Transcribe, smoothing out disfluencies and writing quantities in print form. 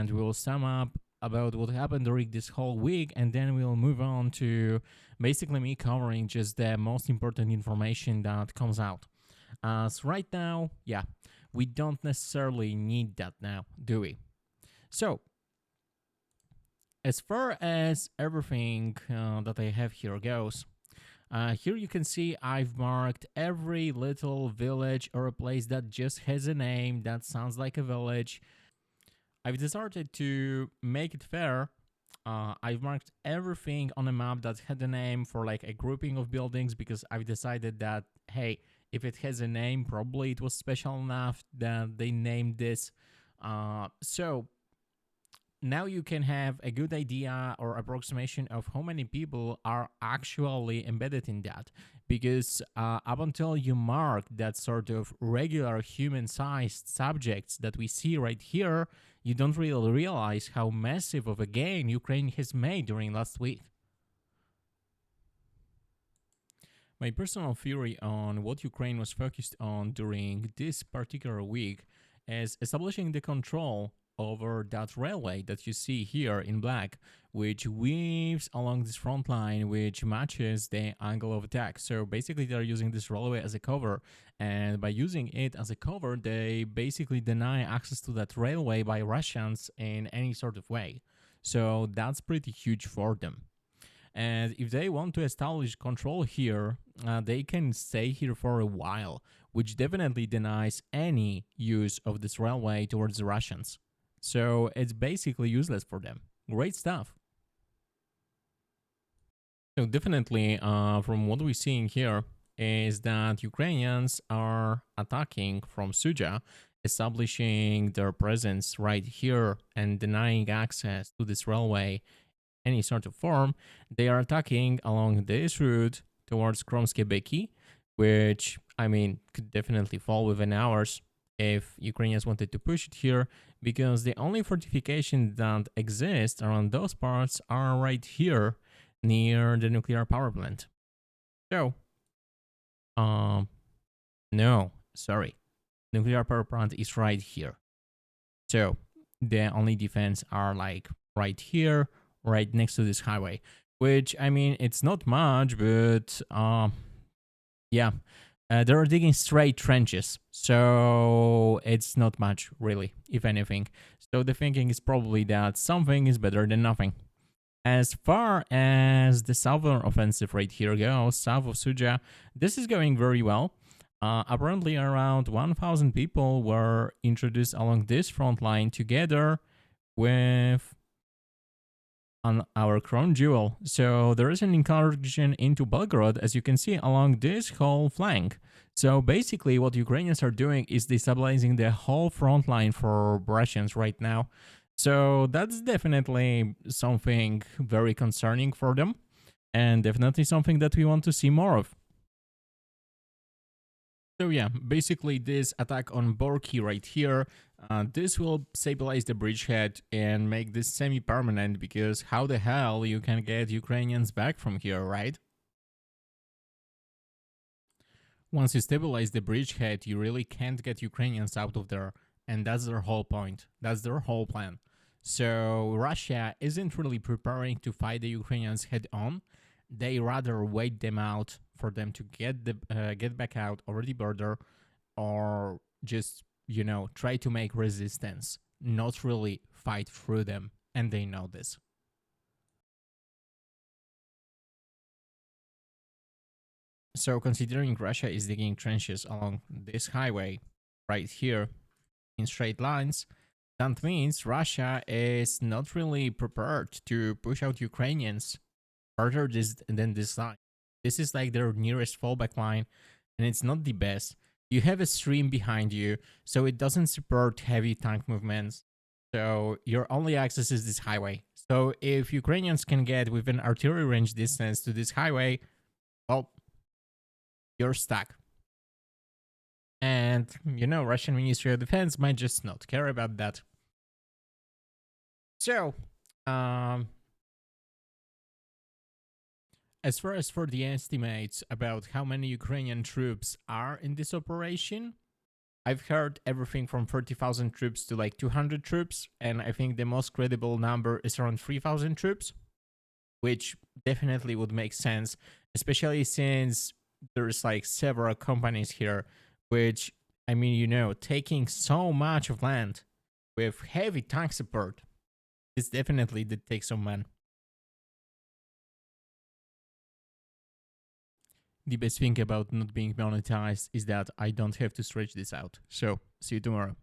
and we'll sum up about what happened during this whole week, and then we'll move on to basically me covering just the most important information that comes out. So right now, yeah, we don't necessarily need that now, do we? So, as far as everything that I have here goes, here you can see I've marked every little village or a place that just has a name that sounds like a village. I've decided to make it fair. I've marked everything on a map that had a name for like a grouping of buildings because I've decided that, hey, if it has a name, probably it was special enough that they named this. So now you can have a good idea or approximation of how many people are actually embedded in that, because up until you mark that sort of regular human-sized subjects that we see right here, you don't really realize how massive of a gain Ukraine has made during last week. My personal theory on what Ukraine was focused on during this particular week is establishing the control over that railway that you see here in black, which weaves along this front line, which matches the angle of attack. So basically they're using this railway as a cover, and by using it as a cover, they basically deny access to that railway by Russians in any sort of way. So that's pretty huge for them. And if they want to establish control here, they can stay here for a while, which definitely denies any use of this railway towards the Russians. So it's basically useless for them. Great stuff. So definitely, from what we're seeing here, is that Ukrainians are attacking from Suja, establishing their presence right here and denying access to this railway any sort of form. They are attacking along this route towards Kromsky Beki, which, I mean, could definitely fall within hours if Ukrainians wanted to push it here, because the only fortification that exists around those parts are right here near the nuclear power plant. So, no, sorry. Nuclear power plant is right here. So, the only defense are like right here, right next to this highway, which, I mean, it's not much, but yeah, they're digging straight trenches, so it's not much really, if anything. So the thinking is probably that something is better than nothing. As far as the southern offensive right here goes, south of Suja, this is going very well. Apparently around 1,000 people were introduced along this front line together with on our crown jewel. So there is an incursion into Belgorod, as you can see, along this whole flank. So basically what Ukrainians are doing is destabilizing the whole front line for Russians right now. So that's definitely something very concerning for them, and definitely something that we want to see more of. So yeah, basically this attack on Borki right here, this will stabilize the bridgehead and make this semi-permanent, because how the hell you can get Ukrainians back from here, right? Once you stabilize the bridgehead, you really can't get Ukrainians out of there, and that's their whole point. That's their whole plan. So Russia isn't really preparing to fight the Ukrainians head on. They rather wait them out for them to get back out over the border, or just, you know, try to make resistance, not really fight through them, and they know this. So considering Russia is digging trenches along this highway right here in straight lines, that means Russia is not really prepared to push out Ukrainians further than this line. This is like their nearest fallback line, and it's not the best. You have a stream behind you, so it doesn't support heavy tank movements. So your only access is this highway. So if Ukrainians can get within artillery range distance to this highway, well, you're stuck. And, you know, Russian Ministry of Defense might just not care about that. So, as far as for the estimates about how many Ukrainian troops are in this operation, I've heard everything from 30,000 troops to like 200 troops, and I think the most credible number is around 3,000 troops, which definitely would make sense, especially since there's like several companies here, which, I mean, taking so much of land with heavy tank support, this definitely did take some men. The best thing about not being monetized is that I don't have to stretch this out. So, see you tomorrow.